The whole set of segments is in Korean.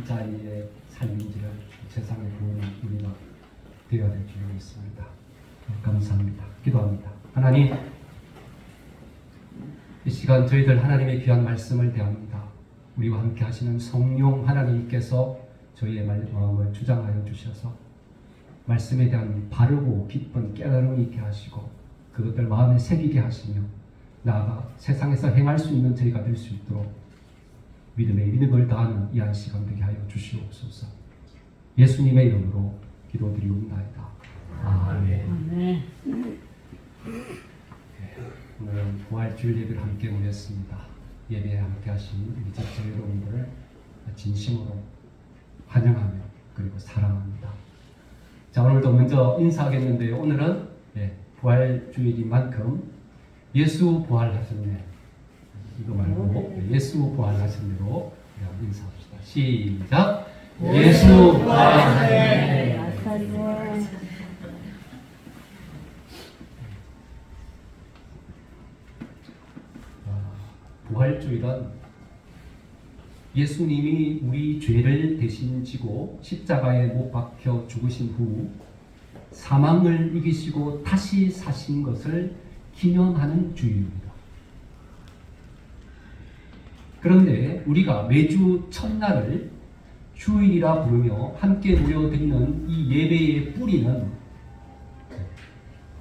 자리의 삶인지를 세상에 보는 우리가 되어야 될 줄 믿습니다. 감사합니다. 기도합니다. 하나님, 이 시간 저희들 하나님의 귀한 말씀을 대합니다. 우리와 함께 하시는 성령 하나님께서 저희의 마음을 주장하여 주셔서 말씀에 대한 바르고 깊은 깨달음이 있게 하시고 그것들 마음에 새기게 하시며 나아가 세상에서 행할 수 있는 저희가 될 수 있도록 믿음의 믿음을 다하는 이 한 시간 되게 하여 주시옵소서. 예수님의 이름으로 기도드리옵나이다. 아멘. 오늘은 부활주일 예배를 함께 모였습니다. 예배에 함께 하신 우리 집사 여러분들을 진심으로 환영하며 그리고 사랑합니다. 자, 오늘도 먼저 인사하겠는데요. 오늘은 부활주일인 만큼 예수 부활하셨네, 이거 말고 예수 부활하신 대로 인사합시다. 시작. 예수 부활하셨네. 부활주일은 예수님이 우리 죄를 대신 지고 십자가에 못 박혀 죽으신 후 사망을 이기시고 다시 사신 것을 기념하는 주일입니다. 그런데 우리가 매주 첫날을 주일이라 부르며 함께 모여드리는 이 예배의 뿌리는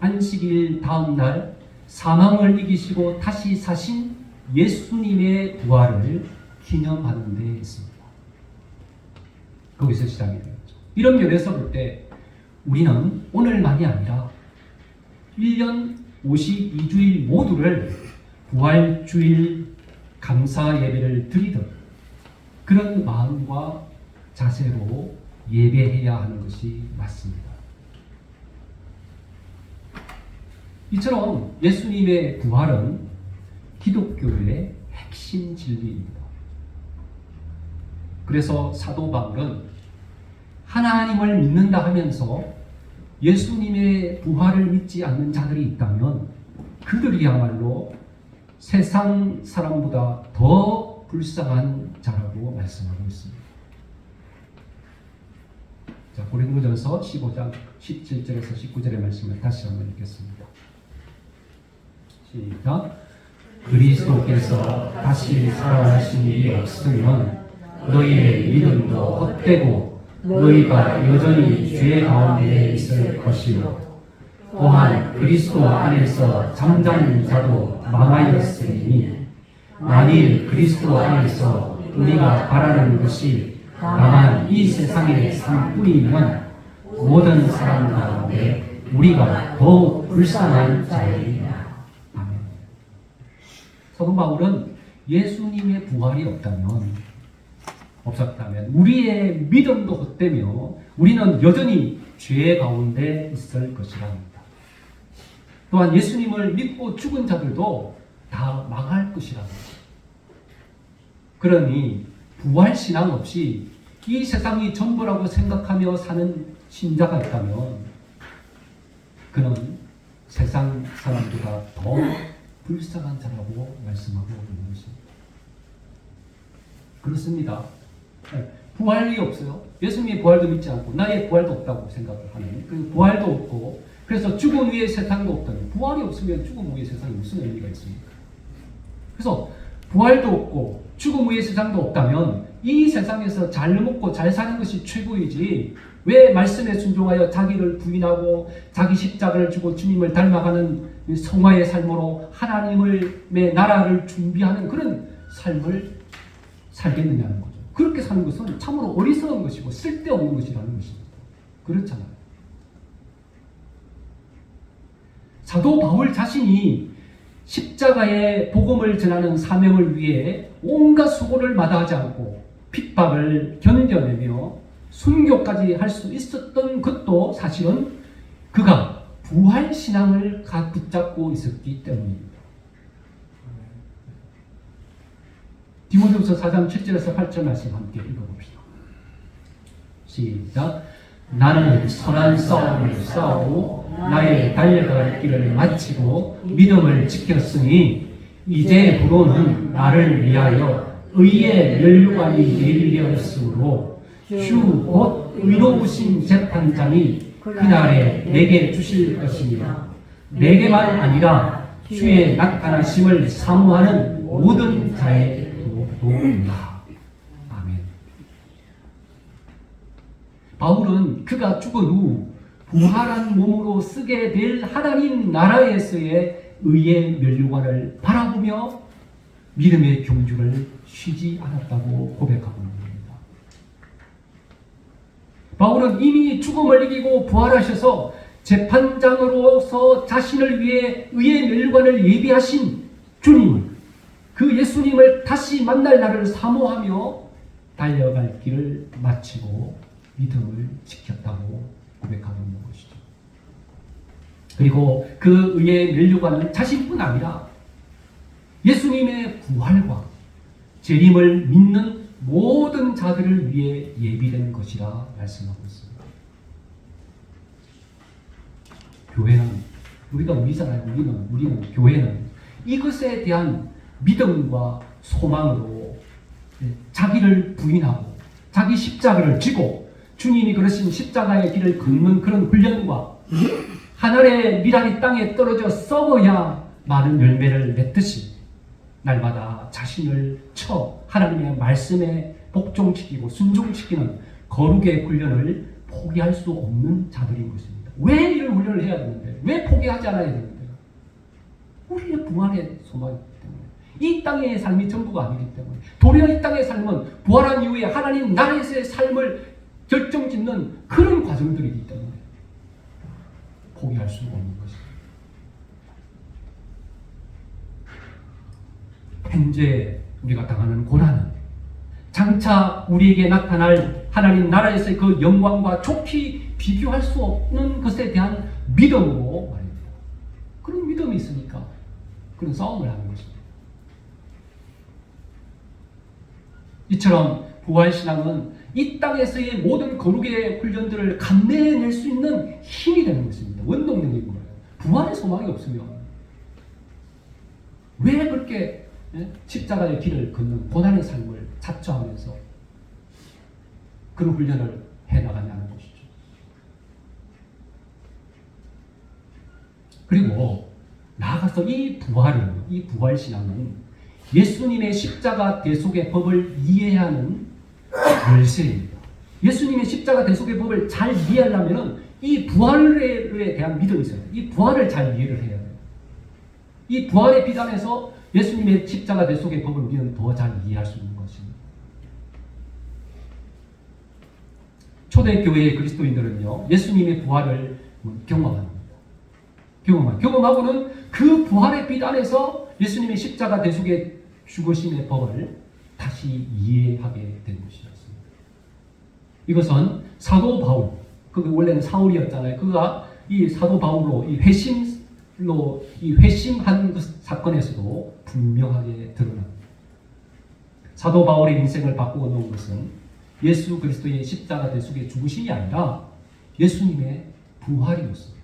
안식일 다음 날 사망을 이기시고 다시 사신 예수님의 부활을 기념하는 데 있습니다. 거기서 시작이 되었죠. 이런 면에서 볼 때 우리는 오늘만이 아니라 1년 52주일 모두를 부활주일 감사 예배를 드리듯 그런 마음과 자세로 예배해야 하는 것이 맞습니다. 이처럼 예수님의 부활은 기독교의 핵심 진리입니다. 그래서 사도 바울은 하나님을 믿는다 하면서 예수님의 부활을 믿지 않는 자들이 있다면 그들이야말로 세상 사람보다 더 불쌍한 자라고 말씀하고 있습니다. 자, 고린도전서 15장 17절에서 19절의 말씀을 다시 한번 읽겠습니다. 시작. 그리스도께서 다시 살아나신 일이 없으면 너희의 믿음도 헛되고 너희가 여전히 죄 가운데 있을 것이요 또한 그리스도 안에서 잠자는 자도 망하였으니 만일 그리스도 안에서 우리가 바라는 것이 다만 이 세상의 삶뿐이면 모든 사람 가운데 우리가 더욱 불쌍한 자이리라. 아멘. 사도 바울은 예수님의 부활이 없었다면 우리의 믿음도 헛되며 우리는 여전히 죄 가운데 있을 것이라 합니다. 또한 예수님을 믿고 죽은 자들도 다 망할 것이라 합니다. 그러니 부활신앙 없이 이 세상이 전부라고 생각하며 사는 신자가 있다면 그는 세상 사람보다 더 불쌍한 자라고 말씀하고 있는 것입니다. 그렇습니다. 부활이 없어요. 예수님의 부활도 믿지 않고 나의 부활도 없다고 생각을 하는, 그 부활도 없고 그래서 죽음 위에 세상도 없다면 부활이 없으면 죽음 위에 세상이 무슨 의미가 있습니까? 그래서 부활도 없고 죽음 위에 세상도 없다면 이 세상에서 잘 먹고 잘 사는 것이 최고이지 왜 말씀에 순종하여 자기를 부인하고 자기 십자가를 주고 주님을 닮아가는 성화의 삶으로 하나님의 나라를 준비하는 그런 삶을 살겠느냐는 거죠. 그렇게 사는 것은 참으로 어리석은 것이고 쓸데없는 것이라는 것입니다. 그렇잖아요. 사도 바울 자신이 십자가의 복음을 전하는 사명을 위해 온갖 수고를 마다하지 않고 핍박을 견뎌내며 순교까지 할 수 있었던 것도 사실은 그가 부활신앙을 붙잡고 있었기 때문입니다. 디모데후서 4장 7절에서 8절 말씀 함께 읽어봅시다. 시작. 나는 선한 싸움을 싸우고 나의 달려갈 길을 마치고 믿음을 지켰으니 이제부로는 나를 위하여 의의 면류관이 예비되었으므로 주 곧 의로우신 재판장이 그날에 내게 주실 것입니다. 내게만 아니라 주의 나타나심을 사모하는 모든 자에게도입니다. 아멘. 바울은 그가 죽은 후 부활한 몸으로 쓰게 될 하나님 나라에서의 의의 면류관을 바라보며 믿음의 경주를 쉬지 않았다고 고백하고 있는 겁니다. 바울은 이미 죽음을 이기고 부활하셔서 재판장으로서 자신을 위해 의의 면류관을 예비하신 주님을, 그 예수님을 다시 만날 날을 사모하며 달려갈 길을 마치고 믿음을 지켰다고 고백하고 있는 것이죠. 그리고 그 의의 면류관은 자신뿐 아니라 예수님의 부활과 재림을 믿는 모든 자들을 위해 예비된 것이라 말씀하고 있습니다. 교회는, 우리가 우리잖아요. 우리는 교회는 이것에 대한 믿음과 소망으로 자기를 부인하고 자기 십자가를 지고 주님이 그러신 십자가의 길을 걷는 그런 훈련과 하늘의 미랄이 땅에 떨어져 썩어야 많은 열매를 맺듯이 날마다 자신을 쳐 하나님의 말씀에 복종시키고 순종시키는 거룩의 훈련을 포기할 수 없는 자들인 것입니다. 왜 이런 훈련을 해야 되는데? 왜 포기하지 않아야 되는데? 우리의 부활의 소망이기 때문에, 이 땅의 삶이 전부가 아니기 때문에, 도리어 이 땅의 삶은 부활한 이후에 하나님 나라에서의 삶을 결정짓는 그런 과정들이기 때문에 포기할 수 없는 것입니다. 현재 우리가 당하는 고난은 장차 우리에게 나타날 하나님 나라에서의 그 영광과 좋게 비교할 수 없는 것에 대한 믿음으로 말입니다. 그런 믿음이 있으니까 그런 싸움을 하는 것입니다. 이처럼 부활신앙은 이 땅에서의 모든 거룩의 훈련들을 감내해낼 수 있는 힘이 되는 것입니다. 원동력인 거예요. 부활의 소망이 없으면 왜 그렇게 십자가의 길을 걷는 고난의 삶을 자처하면서 그런 훈련을 해나가냐는 것이죠. 그리고 나아가서 이 부활신앙은 예수님의 십자가 대속의 법을 이해하는 열쇠입니다. 예수님의 십자가 대속의 법을 잘 이해하려면 이 부활에 대한 믿음이 있어요. 이 부활을 잘 이해를 해야 돼요. 이 부활의 비단에서 예수님의 십자가 대속의 법을 우리는 더 잘 이해할 수 있는 것입니다. 초대교회의 그리스도인들은요, 예수님의 부활을 경험합니다. 경험하고는 그 부활의 빛 안에서 예수님의 십자가 대속의 죽으심의 법을 다시 이해하게 된 것이었습니다. 이것은 사도 바울, 그 원래는 사울이었잖아요. 그가 이 사도 바울로 이 회심한 그 사건에서도 분명하게 드러납니다. 사도 바울의 인생을 바꾸어 놓은 것은 예수 그리스도의 십자가 대속의 죽으심이 아니라 예수님의 부활이었습니다.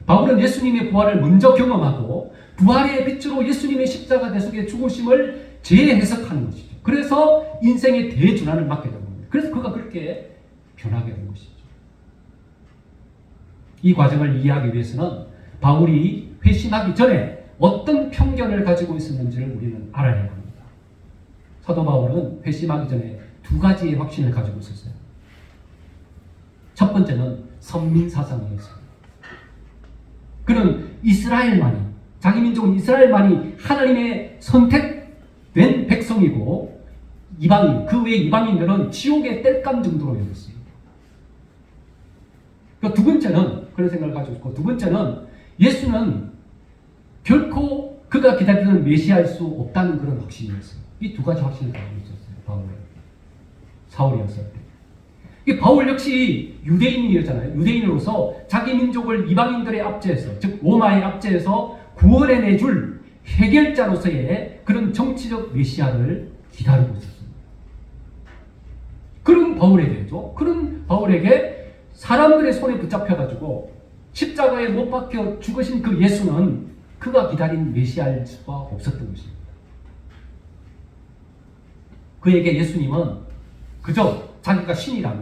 바울은 예수님의 부활을 먼저 경험하고 부활의 빛으로 예수님의 십자가 대속의 죽으심을 재해석하는 것이죠. 그래서 인생의 대전환을 맞게 된 겁니다. 그래서 그가 그렇게 변하게 된 것이죠. 이 과정을 이해하기 위해서는 바울이 회심하기 전에 어떤 편견을 가지고 있었는지를 우리는 알아야 합니다. 사도 바울은 회심하기 전에 두 가지의 확신을 가지고 있었어요. 첫 번째는 선민사상이었습니다. 그는 자기 민족은 이스라엘만이 하나님의 선택된 백성이고 이방인, 그 외 이방인들은 지옥의 땔감 정도로 여겼습니다. 두 번째는 그런 생각을 가지고 있고, 두 번째는 예수는 결코 그가 기다리는 메시아일 수 없다는 그런 확신이었어요. 이 두 가지 확신을 가지고 있었어요. 바울은 사울이었을 때. 이 바울 역시 유대인이었잖아요. 유대인으로서 자기 민족을 이방인들의 압제에서, 즉 로마의 압제에서 구원해 내줄 해결자로서의 그런 정치적 메시아를 기다리고 있었습니다. 그런 바울에게 사람들의 손에 붙잡혀가지고 십자가에 못 박혀 죽으신 그 예수는 그가 기다린 메시아일 수가 없었던 것입니다. 그에게 예수님은 그저 자기가 신이라며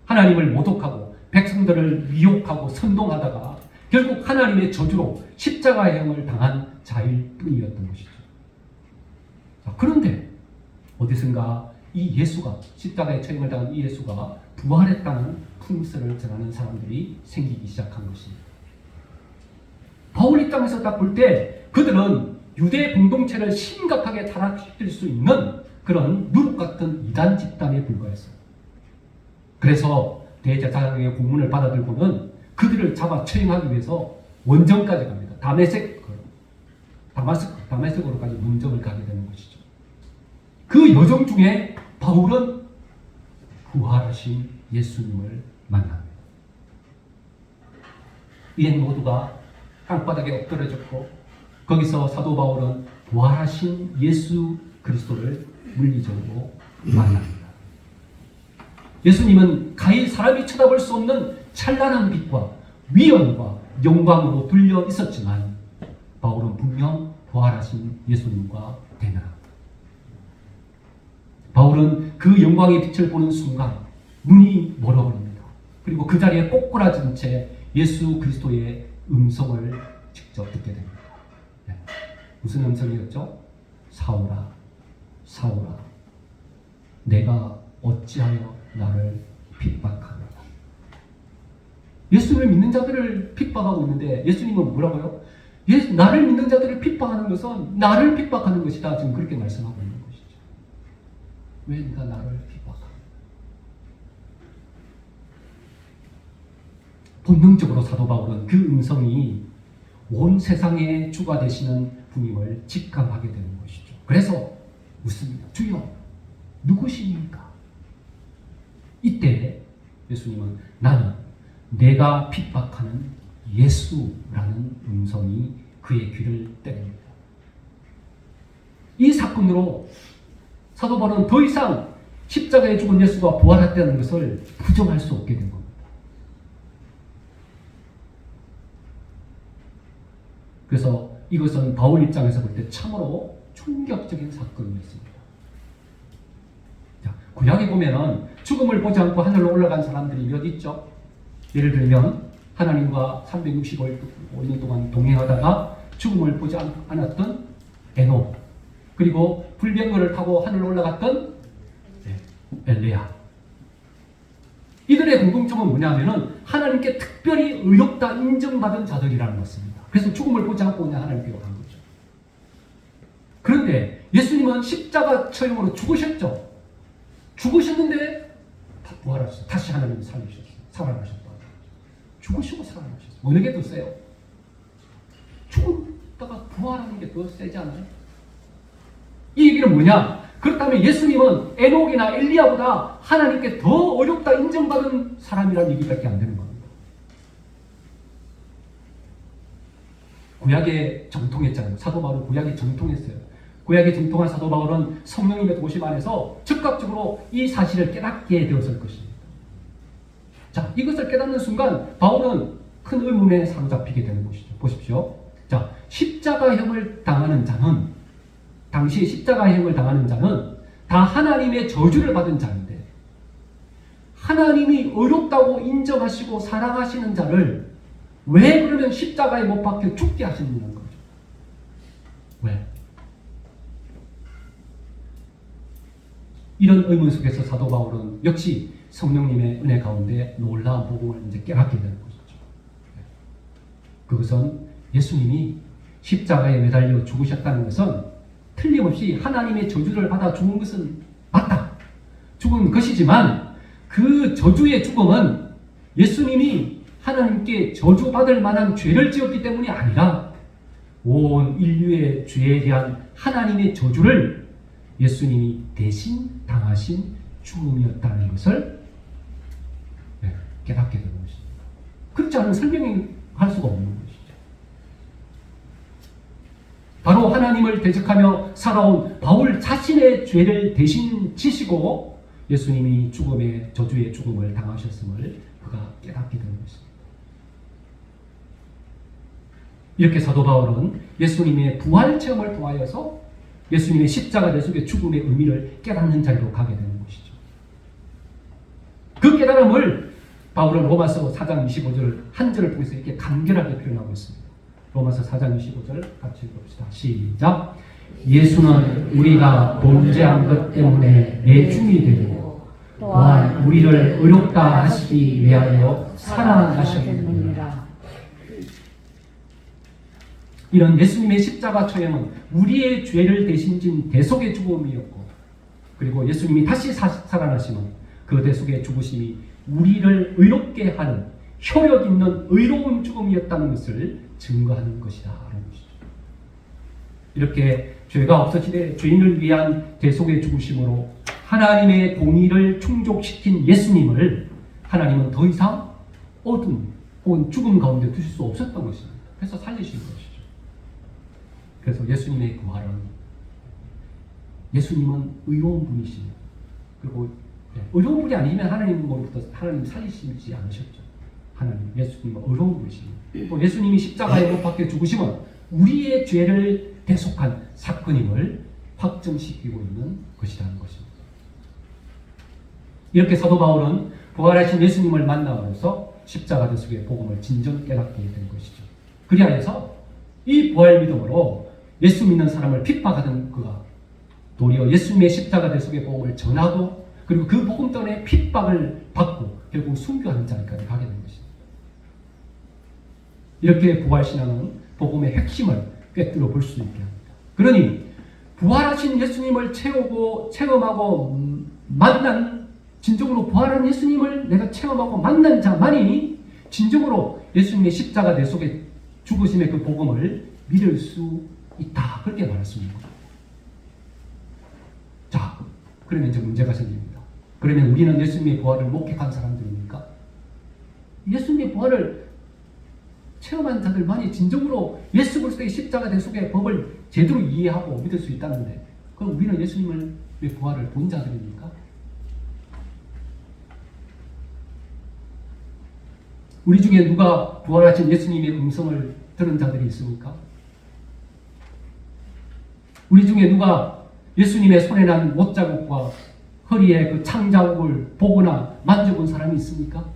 하나님을 모독하고 백성들을 미혹하고 선동하다가 결국 하나님의 저주로 십자가형을 당한 자일 뿐이었던 것이죠. 자, 그런데 어디선가 이 예수가, 십자가에 처형을 당한 이 예수가 부활했다는 풍설을 전하는 사람들이 생기기 시작한 것입니다. 바울 입장에서 딱 볼 때 그들은 유대 공동체를 심각하게 타락시킬 수 있는 그런 누룩 같은 이단 집단에 불과했어요. 그래서 대제사장의 공문을 받아들고는 그들을 잡아 처형하기 위해서 원정까지 갑니다. 다메섹으로까지 원정을 가게 되는 것이죠. 그 여정 중에 바울은 부활하신 예수님을 만납니다. 이엔 모두가 땅바닥에 엎드려졌고 거기서 사도 바울은 부활하신 예수 그리스도를 물리적으로 만납니다. 예수님은 가히 사람이 쳐다볼 수 없는 찬란한 빛과 위엄과 영광으로 둘려 있었지만 바울은 분명 부활하신 예수님과 대면합니다. 바울은 그 영광의 빛을 보는 순간 눈이 멀어버립니다. 그리고 그 자리에 꼬꾸라진 채 예수 그리스도의 음성을 직접 듣게 됩니다. 네. 무슨 음성이었죠? 사울아, 사울아, 내가 어찌하여 나를 핍박하느냐. 예수를 믿는 자들을 핍박하고 있는데 예수님은 뭐라고요? 나를 믿는 자들을 핍박하는 것은 나를 핍박하는 것이다. 지금 그렇게 말씀하고 있는 것이죠. 왜 네가 나를 핍박하냐? 본능적으로 사도 바울은 그 음성이 온 세상의 주가 되시는 분임을 직감하게 되는 것이죠. 그래서 묻습니다. 주여, 누구십니까? 이때 예수님은 나는 내가 핍박하는 예수라는 음성이 그의 귀를 때립니다. 이 사건으로 사도 바울은 더 이상 십자가에 죽은 예수가 부활했다는 것을 부정할 수 없게 된 겁니다. 그래서 이것은 바울 입장에서 볼 때 참으로 충격적인 사건이었습니다. 자, 구약에 보면은 죽음을 보지 않고 하늘로 올라간 사람들이 몇 있죠? 예를 들면 하나님과 365년 동안 동행하다가 죽음을 보지 않았던 에녹, 그리고 불병거를 타고 하늘로 올라갔던 엘리야. 이들의 공통점은 뭐냐면은 하나님께 특별히 의롭다 인정받은 자들이라는 것입니다. 그래서 죽음을 보지 않고 그냥 하나님께로 간 거죠. 그런데 예수님은 십자가 처형으로 죽으셨죠. 죽으셨는데 부활하셨어요. 다시 하나님이 살리셨어요. 살아나셨다. 죽으시고 살아나셨어요. 어느 게 더 세요? 죽었다가 부활하는 게 더 세지 않아요? 이 얘기는 뭐냐? 그렇다면 예수님은 에녹이나 엘리야보다 하나님께 더 어렵다 인정받은 사람이라는 얘기밖에 안 되는 겁니다. 구약에 정통했잖아요. 사도 바울은 구약에 정통했어요. 구약에 정통한 사도 바울은 성령님의 도심 안에서 즉각적으로 이 사실을 깨닫게 되었을 것입니다. 자, 이것을 깨닫는 순간 바울은 큰 의문에 사로잡히게 되는 것이죠. 보십시오. 자, 십자가형을 당하는 자는, 당시 십자가형을 당하는 자는 다 하나님의 저주를 받은 자인데 하나님이 의롭다고 인정하시고 사랑하시는 자를 왜 그러면 십자가에 못 박혀 죽게 하시는 거죠? 왜? 이런 의문 속에서 사도 바울은 역시 성령님의 은혜 가운데 놀라운 복음을 이제 깨닫게 되는 것이죠. 그것은 예수님이 십자가에 매달려 죽으셨다는 것은 틀림없이 하나님의 저주를 받아 죽은 것은 맞다. 죽은 것이지만 그 저주의 죽음은 예수님이 하나님께 저주받을 만한 죄를 지었기 때문이 아니라 온 인류의 죄에 대한 하나님의 저주를 예수님이 대신 당하신 죽음이었다는 것을 깨닫게 되는 것입니다. 그렇지 않으면 설명할 수가 없는 것이죠. 바로 하나님을 대적하며 살아온 바울 자신의 죄를 대신 지시고 예수님이 죽음의 저주의 죽음을 당하셨음을 그가 깨닫게 되는 것입니다. 이렇게 사도 바울은 예수님의 부활 체험을 통하여서 예수님의 십자가 대속의 죽음의 의미를 깨닫는 자리로 가게 되는 것이죠. 그 깨달음을 바울은 로마서 4장 25절 한 절을 통해서 이렇게 간결하게 표현하고 있습니다. 로마서 4장 25절 같이 읽읍시다. 시작. 예수는 우리가 범죄한 것 때문에 내중이 되고 또한 우리를 의롭다 하시기 위하여 살아나셨느니라. 이런 예수님의 십자가 처형은 우리의 죄를 대신 진 대속의 죽음이었고, 그리고 예수님이 다시 살아나심은 그 대속의 죽으심이 우리를 의롭게 하는 효력 있는 의로운 죽음이었다는 것을 증거하는 것이다 하는 것이죠. 이렇게 죄가 없어지되 죄인을 위한 대속의 죽으심으로 하나님의 공의를 충족시킨 예수님을 하나님은 더 이상 어둠 혹은 죽음 가운데 두실 수 없었던 것입니다. 그래서 살리신 것이죠. 그래서 예수님의 부활은, 예수님은 의로운 분이십니다. 그리고 의로운 분이 아니면 하나님으로부터 하나님 살리시지 않으셨죠. 하나님, 예수님은 의로운 분이십니다. 또 예수님이 십자가에 못 박혀 죽으심은 우리의 죄를 대속한 사건임을 확증시키고 있는 것이라는 것입니다. 이렇게 사도 바울은 부활하신 예수님을 만남으로써 십자가 대속의 복음을 진정 깨닫게 된 것이죠. 그리하여서 이 부활 믿음으로 예수 믿는 사람을 핍박하던 그가 도리어 예수님의 십자가 대속의 복음을 전하고, 그리고 그 복음 때문에 핍박을 받고 결국 순교하는 자리까지 가게 된 것입니다. 이렇게 부활신앙은 복음의 핵심을 꿰뚫어 볼 수 있게 합니다. 그러니 부활하신 예수님을 체험하고 만난, 진정으로 부활한 예수님을 내가 체험하고 만난 자만이 진정으로 예수님의 십자가 대속의 죽으심의 그 복음을 믿을 수 있다, 그렇게 말했습니다. 자, 그러면 이제 문제가 생깁니다. 그러면 우리는 예수님의 부활을 목격한 사람들입니까? 예수님의 부활을 체험한 자들만이 진정으로 예수 그리스도의 십자가 대속의 법을 제대로 이해하고 믿을 수 있다는데, 그럼 우리는 예수님의 부활을 본 자들입니까? 우리 중에 누가 부활하신 예수님의 음성을 들은 자들이 있습니까? 우리 중에 누가 예수님의 손에 난 못자국과 허리에 그 창자국을 보거나 만져본 사람이 있습니까?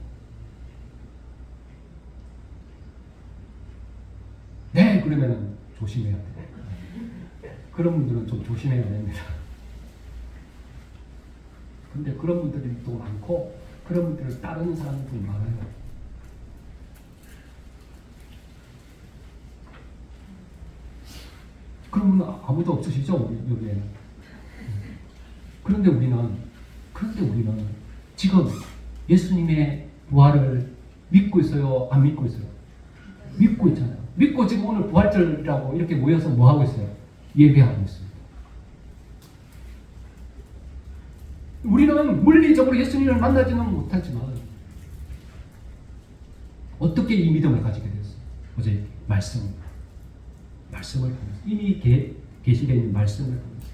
네, 그러면 조심해야 돼요. 그런 분들은 좀 조심해야 됩니다. 근데 그런 분들이 또 많고, 그런 분들을 따르는 사람들이 많아요. 그런 분은 아무도 없으시죠, 여기에는. 그런데 우리는 지금 예수님의 부활을 믿고 있어요? 안 믿고 있어요? 믿고 있잖아요. 믿고 지금 오늘 부활절이라고 이렇게 모여서 뭐 하고 있어요? 예배하고 있습니다. 우리는 물리적으로 예수님을 만나지는 못하지만 어떻게 이 믿음을 가지게 됐어요? 어제 말씀을 통해서, 이미 계시되어 있는 말씀을 통해서,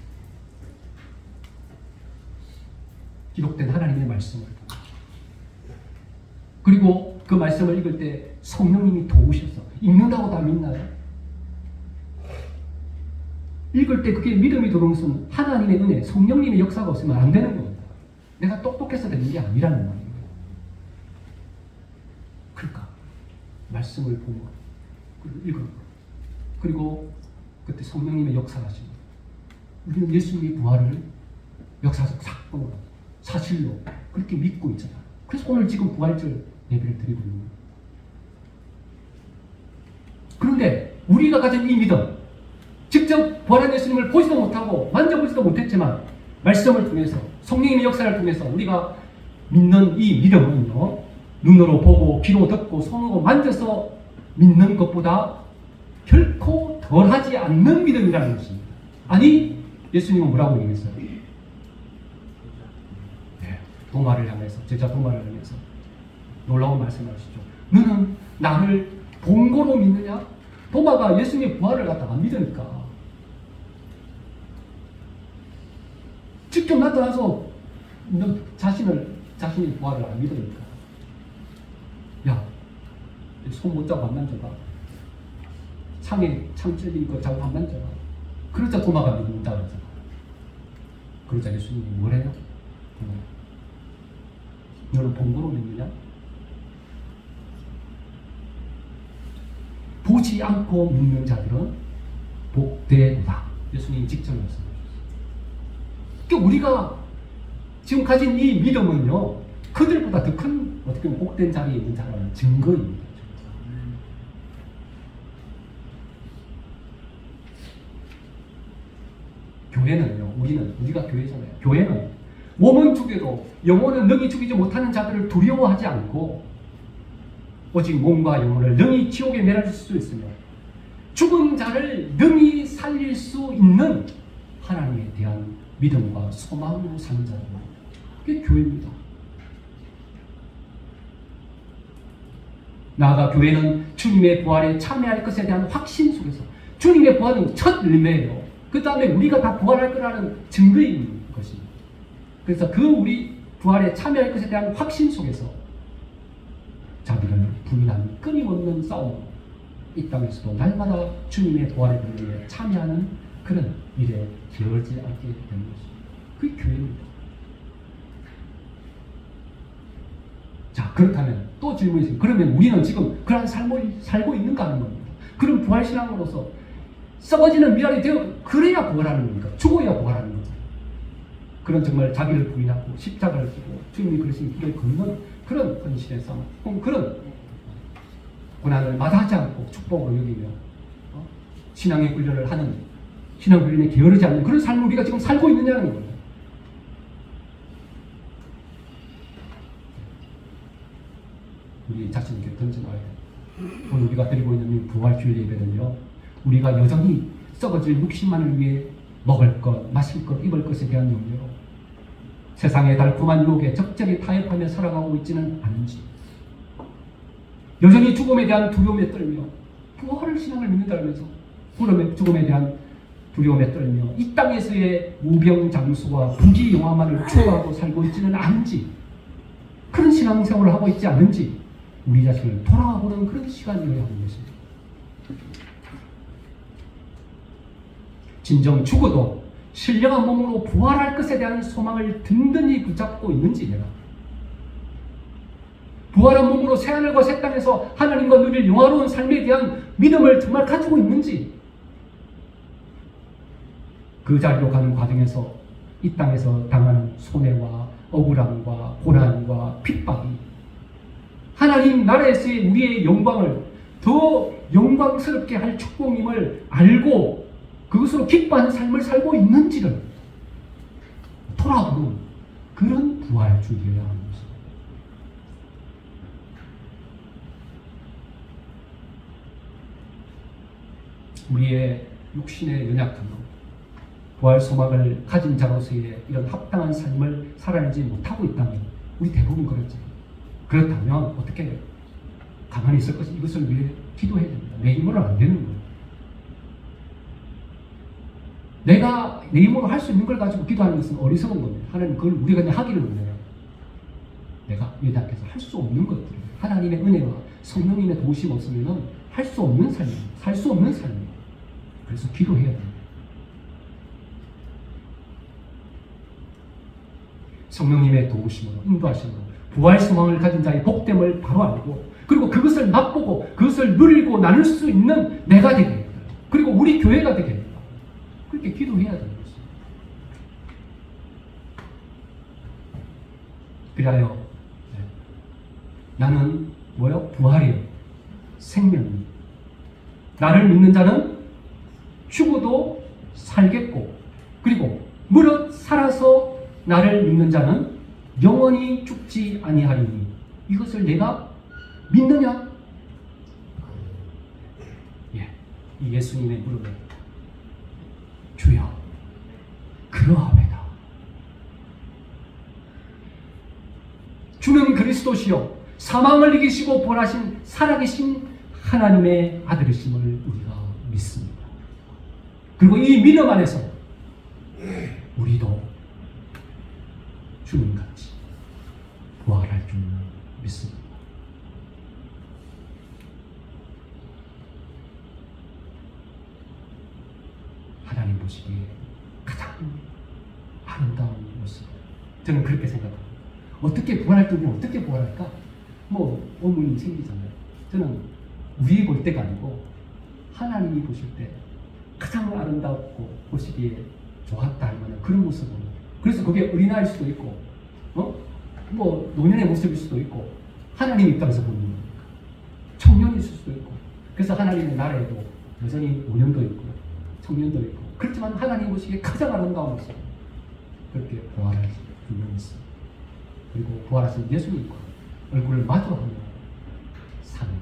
기록된 하나님의 말씀을 통해서, 그리고 그 말씀을 읽을 때 성령님이 도우셔서, 읽는다고 다 믿나요? 읽을 때 그게 믿음이 들어오는 것은 하나님의 은혜, 성령님의 역사가 없으면 안 되는 겁니다. 내가 똑똑해서 되는 게 아니라는 말입니다. 그러니까 말씀을 보고 그리고 읽어, 그리고 그때 성령님의 역사하시고, 우리는 예수님의 부활을 역사적 사건으로, 사실로 그렇게 믿고 있잖아요. 그래서 오늘 지금 부활절 예배를 드리고 있는 거예요. 그런데 우리가 가진 이 믿음, 직접 부활한 예수님을 보지도 못하고 만져보지도 못했지만 말씀을 통해서, 성령님의 역사를 통해서 우리가 믿는 이 믿음은요, 눈으로 보고 귀로 듣고 손으로 만져서 믿는 것보다 결코 덜하지 않는 믿음이라는 것입니다. 아니, 예수님은 뭐라고 얘기했어요? 네, 도마를 향해서, 제자 도마를 향해서 놀라운 말씀을 하시죠. 너는 나를 본고로 믿느냐? 도마가 예수님의 부활을 갖다가 안 믿으니까, 직접 나타나서 너 자신의 부활을 안 믿으니까, 야, 손 못 잡고 안 만져봐. 창 찔린 거 잡고 안 만져봐. 그러자 도마가 믿는다 그러잖아. 그러자 예수님이 뭐래요? 너는 본거로 믿느냐? 보지 않고 믿는 자들은 복되도다. 예수님이 직접 말씀하셨어요. 그러니까 우리가 지금 가진 이 믿음은요, 그들보다 더 큰 어떻게 보면 복된 자리에 있는 자라는 증거입니다. 교회는요, 우리가 교회잖아요. 교회는 몸은 죽여도 영혼은 능히 죽이지 못하는 자들을 두려워하지 않고 오직 몸과 영혼을 능히 지옥에 내려줄 수 있으며 죽은 자를 능히 살릴 수 있는 하나님에 대한 믿음과 소망으로 사는 자들, 그게 교회입니다. 나아가 교회는 주님의 부활에 참여할 것에 대한 확신 속에서, 주님의 부활은 첫 열매예요. 그 다음에 우리가 다 부활할 거라는 증거인 것입니다. 그래서 그 우리 부활에 참여할 것에 대한 확신 속에서 자기를 부인하는 끊임없는 싸움, 이 땅에서도 날마다 주님의 부활의 분위기에 참여하는 그런 일에 게을지 않게 되는 것입니다. 그게 교회입니다. 자, 그렇다면 또 질문이 있습니다. 그러면 우리는 지금 그런 삶을 살고 있는가 하는 겁니다. 그런 부활신앙으로서 썩어지는 미랄이 되어 그래야 부활하는 겁니까? 죽어야 부활하는 겁니다. 그런 정말 자기를 부인하고 십자가를 지고 주님이 그러신 길을 걷는 그런 헌신의 삶, 그런 고난을 마다하지 않고 축복으로 여기며 신앙의 훈련을 하는, 신앙 훈련에 게으르지 않는 그런 삶을 우리가 지금 살고 있느냐는 거예요. 우리 자신에게 던져놔야 돼요. 오늘 우리가 드리고 있는 이 부활주일 예배는요, 우리가 여전히 썩어질 육신만을 위해 먹을 것, 마실 것, 입을 것에 대한 염려로 세상의 달콤한 유혹에 적절히 타협하며 살아가고 있지는 않은지, 여전히 죽음에 대한 두려움에 떨며 부활을 신앙을 믿는다면서 죽음에 대한 두려움에 떨며 이 땅에서의 무병장수와 부귀영화만을 추구하고 살고 있지는 않은지, 그런 신앙생활을 하고 있지 않은지 우리 자신을 돌아보는 그런 시간이어야 하는 것입니다. 진정 죽어도 신령한 몸으로 부활할 것에 대한 소망을 든든히 붙잡고 있는지, 내가 부활한 몸으로 새하늘과 새 땅에서 하나님과 누릴 영화로운 삶에 대한 믿음을 정말 가지고 있는지, 그 자리로 가는 과정에서 이 땅에서 당하는 손해와 억울함과 고난과 핍박이 하나님 나라에서의 우리의 영광을 더 영광스럽게 할 축복임을 알고 그것으로 기뻐하는 삶을 살고 있는지를 돌아보는 그런 부활주의여야 하는 것입니다. 우리의 육신의 연약함, 부활 소망을 가진 자로서의 이런 합당한 삶을 살아내지 못하고 있다면, 우리 대부분 그렇죠. 그렇다면 어떻게 해요? 가만히 있을 것이, 이것을 위해 기도해야 됩니다. 내 힘으로는 안 되는 거예요. 내가 내 힘으로 할 수 있는 걸 가지고 기도하는 것은 어리석은 겁니다. 하나님 그걸 우리가 그냥 하기를 원해요. 내가 여자께서 할 수 없는 것들, 하나님의 은혜와 성령님의 도우심 없으면 할 수 없는 삶입니다. 살 수 없는 삶입니다. 그래서 기도해야 됩니다. 성령님의 도우심으로, 인도하심으로 부활 소망을 가진 자의 복됨을 바로 알고, 그리고 그것을 맛보고 그것을 누리고 나눌 수 있는 내가 되게 합니다. 그리고 우리 교회가 되게 합니다. 그렇게 기도해야 되는 것입니다. 그래요. 나는 뭐요? 부활이요, 생명입니다. 나를 믿는 자는 죽어도 살겠고, 그리고 무릇 살아서 나를 믿는 자는 영원히 죽지 아니하리니, 이것을 내가 믿느냐? 예, 이 예수님의 무릎에 주여 그러하매다. 주는 그리스도시요 사망을 이기시고 부활하신 살아계신 하나님의 아들이심을 우리가 믿습니다. 그리고 이 믿음 안에서 우리도 주님같이 부활할 줄 믿습니다. 하나님 보시고 보시기에 가장 아름다운 모습. 저는 그렇게 생각합니다. 어떻게 부활할 때 우리는 어떻게 부활할까? 뭐 의문이 생기잖아요. 저는 우리 볼 때가 아니고 하나님이 보실 때 가장 아름답고 보시기에 좋았다 할 만한 그런 모습으로. 그래서 그게 어린아이일 수도 있고, 뭐 노년의 모습일 수도 있고, 하나님 입장에서 보는 거니까 청년일 수도 있고. 그래서 하나님의 나라에도 여전히 노년도 있고 청년도 있고, 그렇지만 하나님 보시기에 가장 아름다운 모습, 그렇게 부활할 분명히 있습니다. 그리고 부활하신 예수님과 얼굴을 마주하며 사는,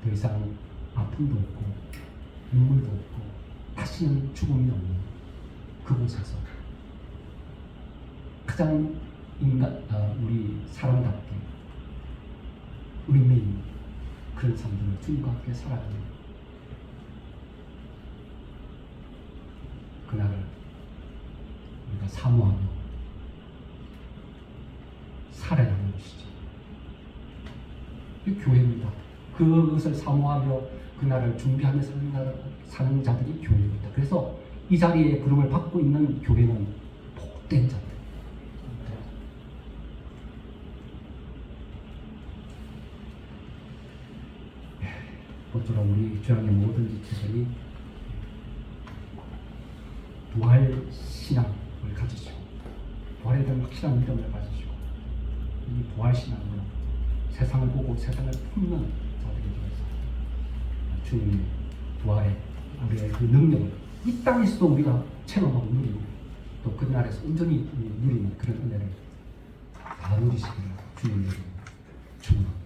더 이상 아픔도 없고 눈물도 없고 다시는 죽음이 없는 그곳에서 가장 우리 사람답게 의미 있는 그런 삶들을 주님과 함께 살아가는 그날을 우리가 사모하며 살아야 하는 것이죠. 이 교회입니다. 그것을 사모하며 그날을 준비하며 사는 자들이 교회입니다. 그래서 이 자리에 부름을 받고 있는 교회는 복된 자들. 모쪼록 우리 주양의 모든 지체들이 부활 신앙을 가지시고 부활에 대한 확실한 믿음을 가지시고 이 부활 신앙으로 세상을 보고 세상을 품는 자들이 되어서 주님의 부활의 우리의 그 능력을 이 땅에서도 우리가 체험하고 누리고 또 그날에서 온전히 누리는 그런 은혜를 다 누리시기를 주님의 이름으로 축원합니다.